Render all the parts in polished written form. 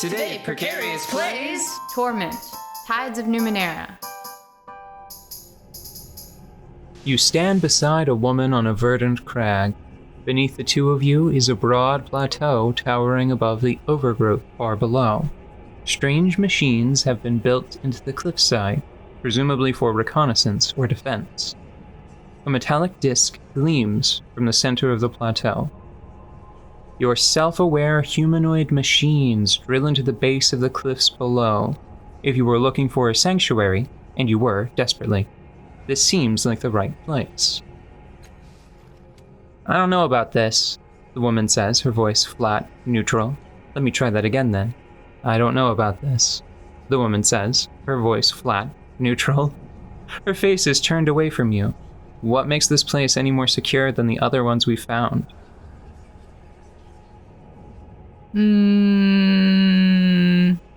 Today, Precarious plays Torment, Tides of Numenera. You stand beside a woman on a verdant crag. Beneath the two of you is a broad plateau towering above the overgrowth far below. Strange machines have been built into the cliffside, presumably for reconnaissance or defense. A metallic disc gleams from the center of the plateau. Your self-aware humanoid machines drill into the base of the cliffs below. If you were looking for a sanctuary, and you were, desperately, this seems like the right place. I don't know about this, the woman says, her voice flat, neutral. Let me try that again then. I don't know about this, the woman says, her voice flat, neutral. Her face is turned away from you. What makes this place any more secure than the other ones we found?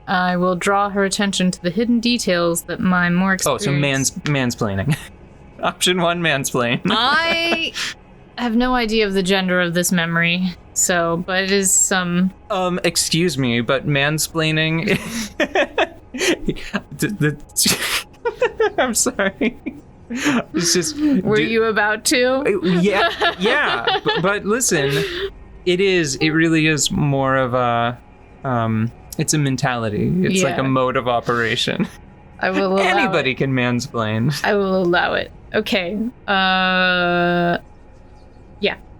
I will draw her attention to the hidden details that my more experienced... Oh, so mansplaining. Option 1, mansplain. I have no idea of the gender of this memory, but it is some... Excuse me, but mansplaining... I'm sorry. It's just... Were you about to? Yeah, but listen... It really is more of a, it's a mentality. It's like a mode of operation. I will allow Anybody it. can mansplain. I will allow it. Okay. Yeah,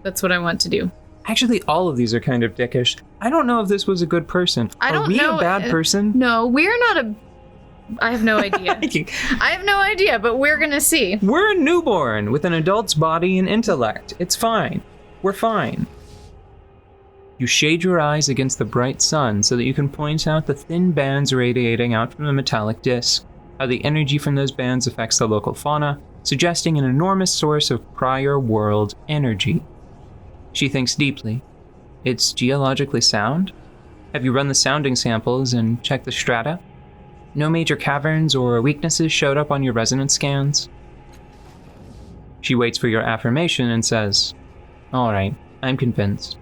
that's what I want to do. Actually, all of these are kind of dickish. I don't know if this was a good person. Are we a bad person? No, we're not a... I have no idea. I have no idea, but we're gonna see. We're a newborn with an adult's body and intellect. It's fine. We're fine. You shade your eyes against the bright sun so that you can point out the thin bands radiating out from the metallic disc, how the energy from those bands affects the local fauna, suggesting an enormous source of prior world energy. She thinks deeply. It's geologically sound? Have you run the sounding samples and checked the strata? No major caverns or weaknesses showed up on your resonance scans? She waits for your affirmation and says, "All right, I'm convinced."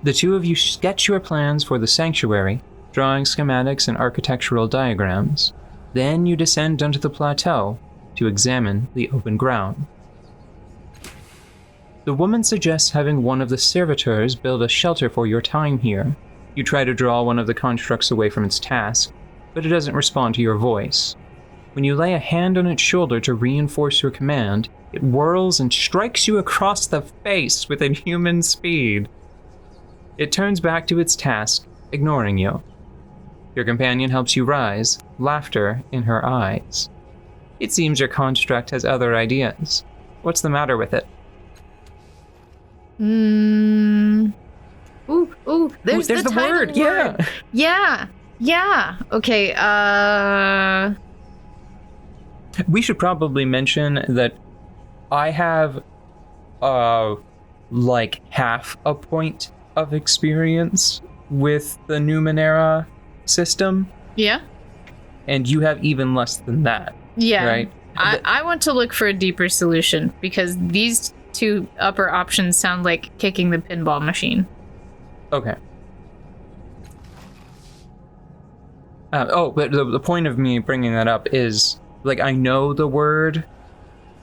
The two of you sketch your plans for the sanctuary, drawing schematics and architectural diagrams. Then you descend onto the plateau to examine the open ground. The woman suggests having one of the servitors build a shelter for your time here. You try to draw one of the constructs away from its task, but it doesn't respond to your voice. When you lay a hand on its shoulder to reinforce your command, it whirls and strikes you across the face with inhuman speed. It turns back to its task, ignoring you. Your companion helps you rise, laughter in her eyes. It seems your construct has other ideas. What's the matter with it? There's the word. Yeah. Okay, We should probably mention that I have, half a point of experience with the Numenera system. Yeah? And you have even less than that. Yeah. Right? I want to look for a deeper solution, because these two upper options sound like kicking the pinball machine. Okay. But the point of me bringing that up is, I know the word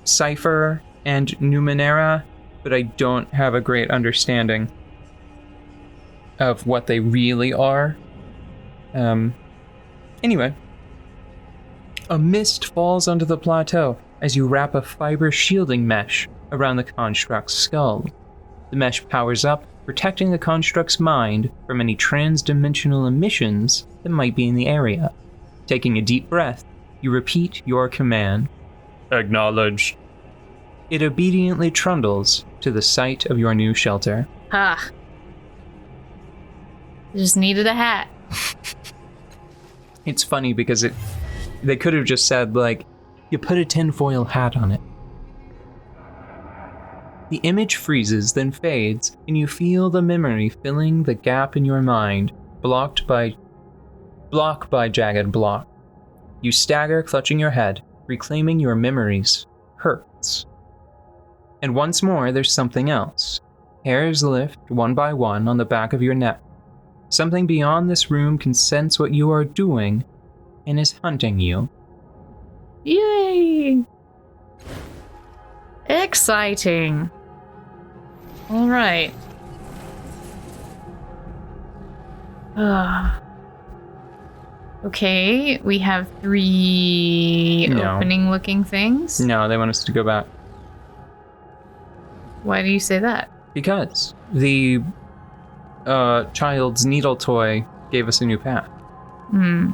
cipher and Numenera, but I don't have a great understanding of what they really are. Anyway. A mist falls onto the plateau as you wrap a fiber shielding mesh around the construct's skull. The mesh powers up, protecting the construct's mind from any trans-dimensional emissions that might be in the area. Taking a deep breath, you repeat your command. Acknowledged. It obediently trundles to the site of your new shelter. Just needed a hat. It's funny because they could have just said, you put a tinfoil hat on it. The image freezes, then fades, and you feel the memory filling the gap in your mind, block by jagged block. You stagger, clutching your head, reclaiming your memories. Hurts. And once more, there's something else. Hairs lift one by one on the back of your neck. Something beyond this room can sense what you are doing and is hunting you. Yay! Exciting. All right. Okay, we have 3 opening-looking things. No, they want us to go back. Why do you say that? Because the child's needle toy gave us a new path. Hmm.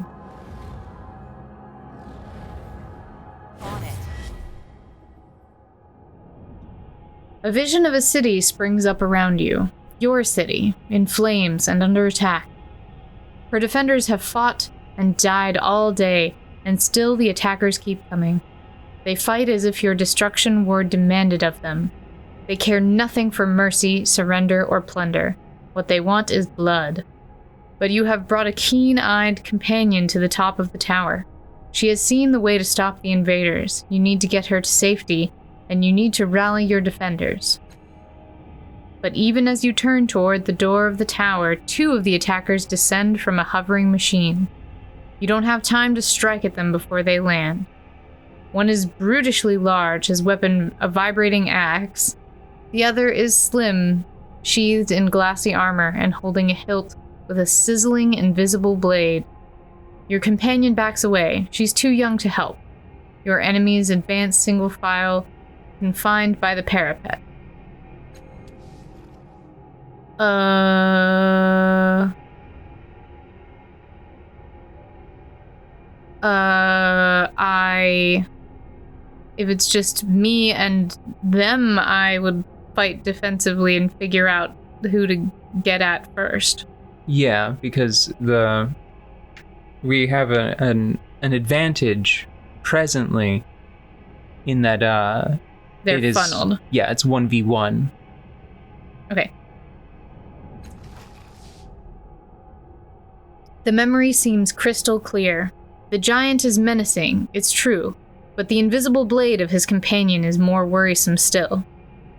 A vision of a city springs up around you. Your city, in flames and under attack. Her defenders have fought and died all day, and still the attackers keep coming. They fight as if your destruction were demanded of them. They care nothing for mercy, surrender, or plunder. What they want is blood. But you have brought a keen-eyed companion to the top of the tower. She has seen the way to stop the invaders. You need to get her to safety, and you need to rally your defenders. But even as you turn toward the door of the tower, 2 of the attackers descend from a hovering machine. You don't have time to strike at them before they land. One is brutishly large, his weapon a vibrating axe. The other is slim, sheathed in glassy armor and holding a hilt with a sizzling invisible blade. Your companion backs away. She's too young to help. Your enemies advance single file, confined by the parapet. If it's just me and them, I would fight defensively and figure out who to get at first. Yeah, because we have an advantage presently in that they're funneled. Yeah, it's 1v1. Okay. The memory seems crystal clear. The giant is menacing, it's true, but the invisible blade of his companion is more worrisome still.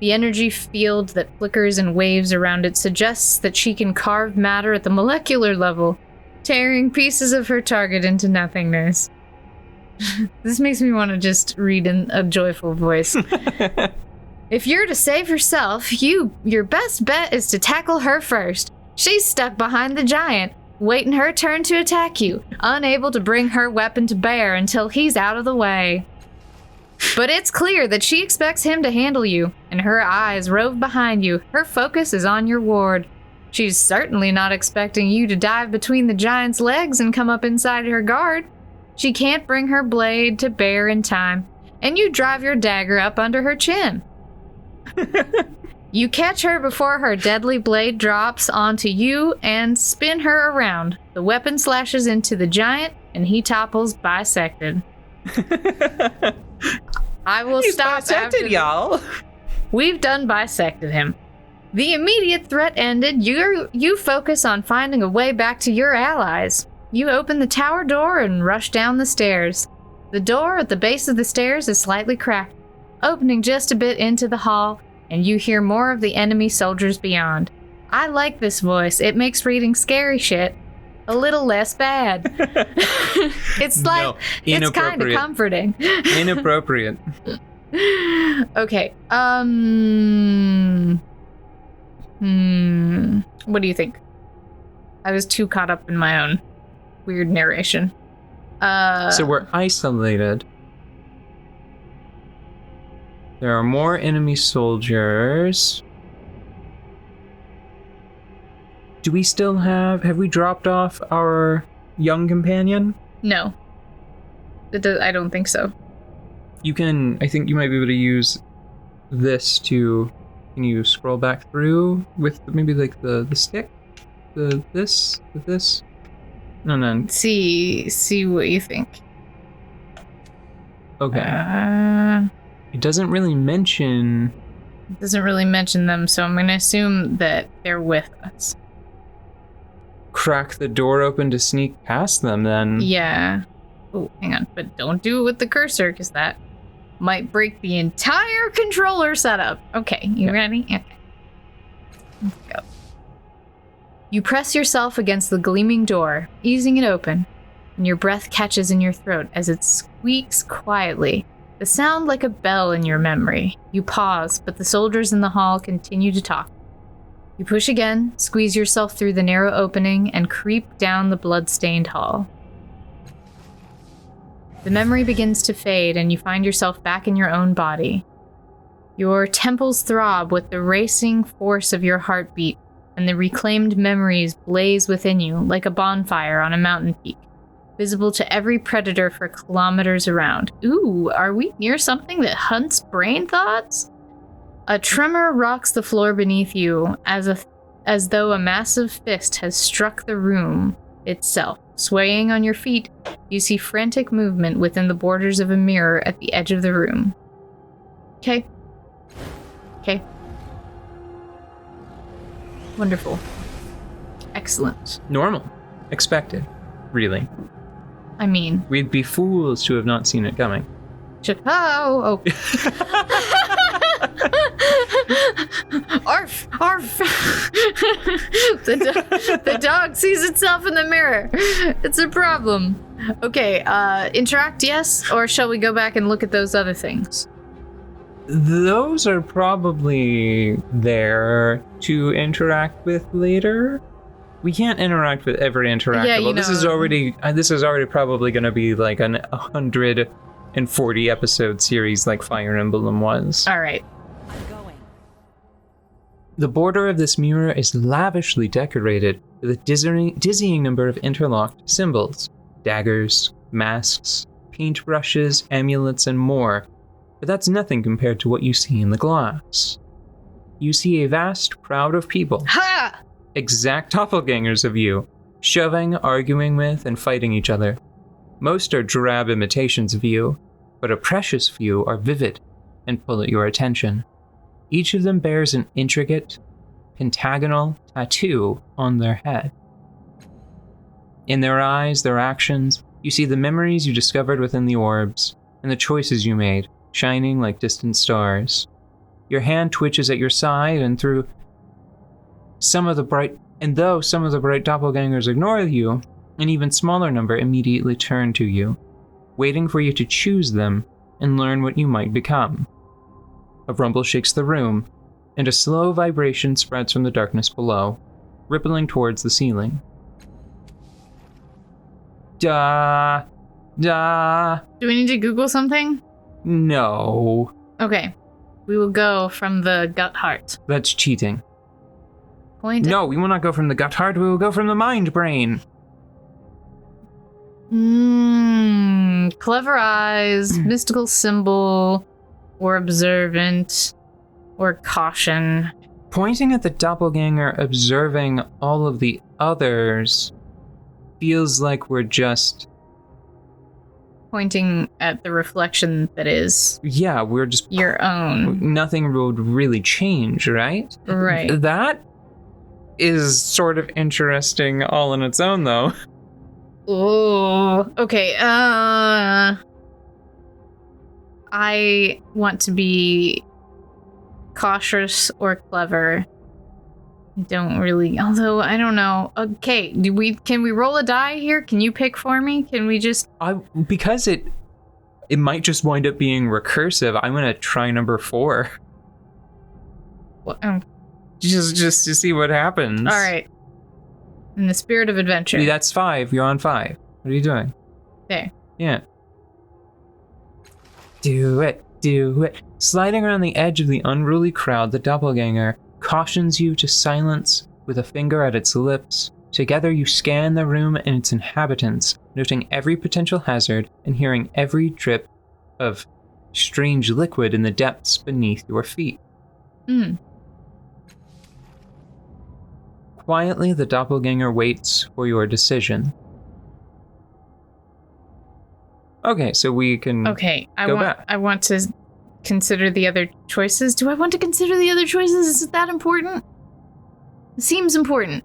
The energy field that flickers and waves around it suggests that she can carve matter at the molecular level, tearing pieces of her target into nothingness. This makes me want to just read in a joyful voice. If you're to save herself, your best bet is to tackle her first. She's stuck behind the giant, waiting her turn to attack you, unable to bring her weapon to bear until he's out of the way. But it's clear that she expects him to handle you, and her eyes rove behind you. Her focus is on your ward. She's certainly not expecting you to dive between the giant's legs and come up inside her guard. She can't bring her blade to bear in time, and you drive your dagger up under her chin. You catch her before her deadly blade drops onto you and spin her around. The weapon slashes into the giant, and he topples bisected. I will stop bisected, y'all. We've done bisected him. The immediate threat ended. You focus on finding a way back to your allies. You open the tower door and rush down the stairs. The door at the base of the stairs is slightly cracked, opening just a bit into the hall, and you hear more of the enemy soldiers beyond. I like this voice. It makes reading scary shit a little less bad. It's like, it's kind of comforting. Inappropriate. Okay. What do you think? I was too caught up in my own weird narration. So we're isolated. There are more enemy soldiers. Do we still have we dropped off our young companion? No. I don't think so. I think you might be able to use this to, can you scroll back through with maybe like the stick? This? No. See what you think. Okay. It doesn't really mention them, so I'm gonna assume that they're with us. Crack the door open to sneak past them, then. Yeah. Oh, hang on. But don't do it with the cursor, because that might break the entire controller setup. Okay, you ready? Okay. Let's go. You press yourself against the gleaming door, easing it open, and your breath catches in your throat as it squeaks quietly, the sound like a bell in your memory. You pause, but the soldiers in the hall continue to talk. You push again, squeeze yourself through the narrow opening, and creep down the blood-stained hall. The memory begins to fade, and you find yourself back in your own body. Your temples throb with the racing force of your heartbeat, and the reclaimed memories blaze within you like a bonfire on a mountain peak, visible to every predator for kilometers around. Ooh, are we near something that hunts brain thoughts? A tremor rocks the floor beneath you as though a massive fist has struck the room itself. Swaying on your feet, you see frantic movement within the borders of a mirror at the edge of the room. Okay. Wonderful. Excellent. Normal. Expected. Really. I mean... We'd be fools to have not seen it coming. Oh. Arf! Arf! The dog sees itself in the mirror. It's a problem. Okay, interact, yes? Or shall we go back and look at those other things? Those are probably there to interact with later. We can't interact with every interactable. Yeah, this is already probably going to be like an 140 episode series like Fire Emblem was. All right. The border of this mirror is lavishly decorated with a dizzying number of interlocked symbols, daggers, masks, paintbrushes, amulets, and more. But that's nothing compared to what you see in the glass. You see a vast crowd of people. Ha! Exact doppelgangers of you, shoving, arguing with, and fighting each other. Most are drab imitations of you, but a precious few are vivid and pull at your attention. Each of them bears an intricate, pentagonal tattoo on their head. In their eyes, their actions, you see the memories you discovered within the orbs, and the choices you made, shining like distant stars. Your hand twitches at your side, and though some of the bright doppelgangers ignore you, an even smaller number immediately turn to you, waiting for you to choose them and learn what you might become. A rumble shakes the room, and a slow vibration spreads from the darkness below, rippling towards the ceiling. Da. Do we need to Google something? No. Okay. We will go from the gut heart. That's cheating. Point. No, we will not go from the gut heart, we will go from the mind brain. Clever eyes, mystical symbol, or observant, or caution. Pointing at the doppelganger, observing all of the others, feels like we're just... Pointing at the reflection that is... Yeah, we're just... your own. Nothing would really change, right? Right. That is sort of interesting all on its own, though. Oh, okay. I want to be cautious or clever. I don't really, although I don't know. Okay, can we roll a die here? Can you pick for me? Can we just... Because it might just wind up being recursive, I'm gonna try number 4. What, Just to see what happens. all right. In the spirit of adventure. That's 5. You're on 5. What are you doing? There. Yeah. Do it. Sliding around the edge of the unruly crowd, the doppelganger cautions you to silence with a finger at its lips. Together you scan the room and its inhabitants, noting every potential hazard and hearing every drip of strange liquid in the depths beneath your feet. Quietly, the doppelganger waits for your decision. Okay, so we can go back. I want to consider the other choices. Do I want to consider the other choices? Is it that important? It seems important.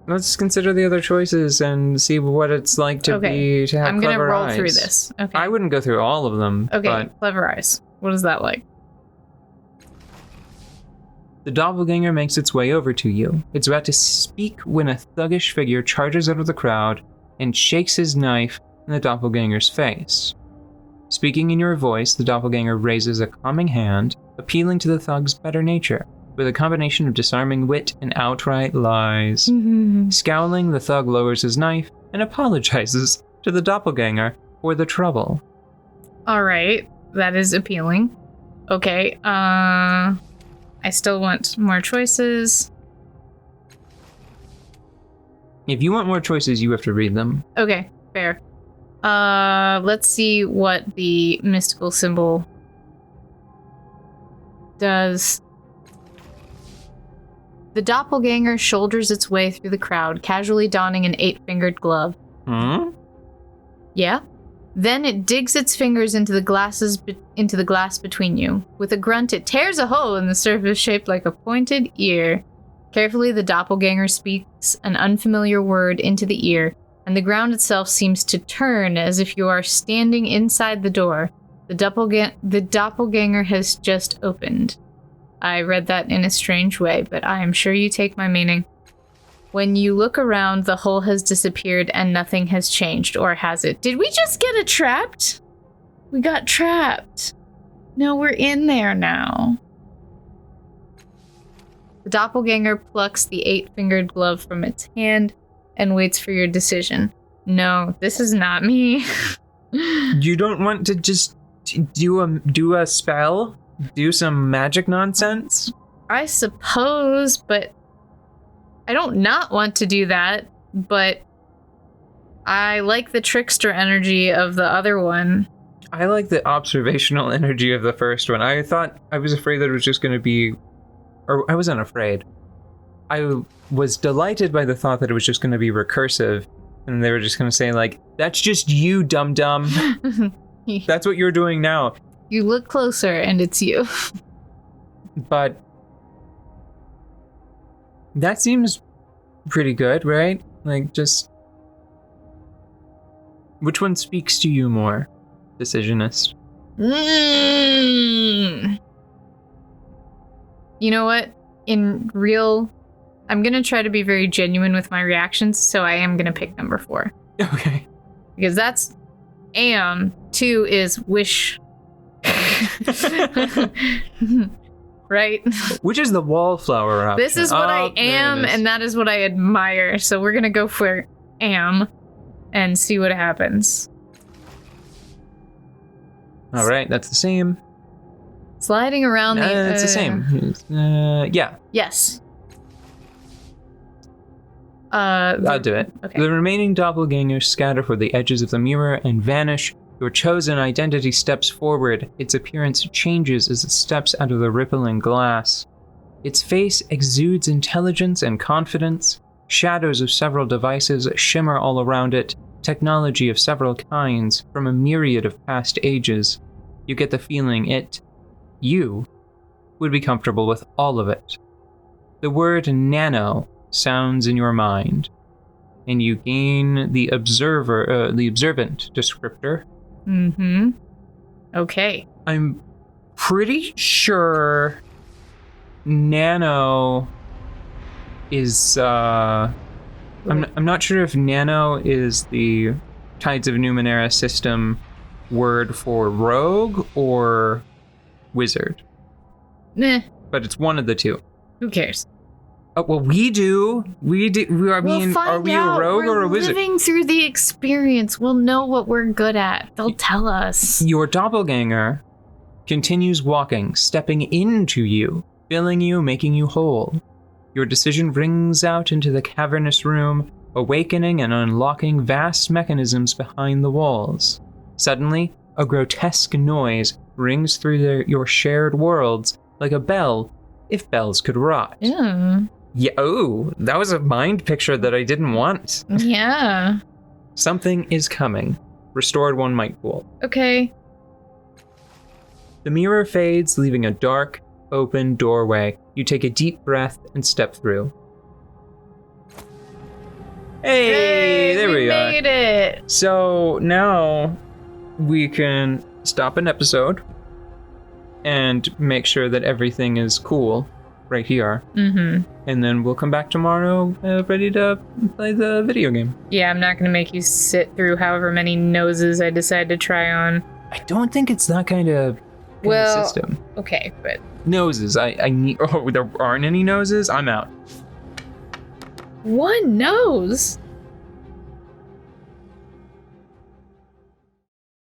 Let's consider the other choices and see what it's like to have clever eyes. I'm gonna roll through this. Okay. I wouldn't go through all of them. Okay, But clever eyes. What is that like? The doppelganger makes its way over to you. It's about to speak when a thuggish figure charges out of the crowd and shakes his knife in the doppelganger's face. Speaking in your voice, the doppelganger raises a calming hand, appealing to the thug's better nature, with a combination of disarming wit and outright lies. Scowling, the thug lowers his knife and apologizes to the doppelganger for the trouble. All right, that is appealing. Okay, I still want more choices. If you want more choices, you have to read them. Okay, fair. Let's see what the mystical symbol does. The doppelganger shoulders its way through the crowd, casually donning an 8-fingered glove. Yeah? Then it digs its fingers into the glass between you. With a grunt, it tears a hole in the surface shaped like a pointed ear. Carefully, the doppelganger speaks an unfamiliar word into the ear, and the ground itself seems to turn as if you are standing inside the door. The doppelganger has just opened. I read that in a strange way, but I am sure you take my meaning. When you look around, the hole has disappeared and nothing has changed, or has it? Did we just get trapped? We got trapped. No, we're in there now. The doppelganger plucks the 8-fingered glove from its hand and waits for your decision. No, this is not me. You don't want to just do a spell? Do some magic nonsense? I suppose, but I don't not want to do that, but I like the trickster energy of the other one. I like the observational energy of the first one. I was afraid that it was just going to be, or I wasn't afraid. I was delighted by the thought that it was just going to be recursive, and they were just going to say, like, that's just you, dum-dum. That's what you're doing now. You look closer, and it's you. But that seems pretty good, right? Like, just... Which one speaks to you more, Decisionist? You know what? I'm gonna try to be very genuine with my reactions, so I am gonna pick number 4. Okay. Because that's am. 2 is wish. Right? Which is the wallflower option? This is what I am, and that is what I admire. So we're gonna go for am and see what happens. All right, that's the same. Sliding around the... It's the same. Yeah. Yes. I'll do it. Okay. The remaining doppelgangers scatter for the edges of the mirror and vanish. Your chosen identity steps forward. Its appearance changes as it steps out of the rippling glass. Its face exudes intelligence and confidence. Shadows of several devices shimmer all around it. Technology of several kinds from a myriad of past ages. You get the feeling you, would be comfortable with all of it. The word nano sounds in your mind, and you gain the observant descriptor. Mm-hmm. Okay. I'm pretty sure nano is, I'm not sure if nano is the Tides of Numenera system word for rogue or wizard. Nah. But it's one of the two. Who cares? Oh, well, we do. Are we a rogue or a wizard? We're living through the experience. We'll know what we're good at. They'll tell us. Your doppelganger continues walking, stepping into you, filling you, making you whole. Your decision rings out into the cavernous room, awakening and unlocking vast mechanisms behind the walls. Suddenly, a grotesque noise rings through your shared worlds like a bell, if bells could rot. Yeah. Yeah, oh, that was a mind picture that I didn't want. Yeah. Something is coming. Restored 1 might pool. Okay. The mirror fades, leaving a dark, open doorway. You take a deep breath and step through. Hey, there we are. We made it. So now we can stop an episode and make sure that everything is cool. right here. Mm-hmm. And then we'll come back tomorrow ready to play the video game. Yeah, I'm not gonna make you sit through however many noses I decide to try on. I don't think it's that kind of system. Okay, but... Noses. I need... Oh, there aren't any noses? I'm out. One nose?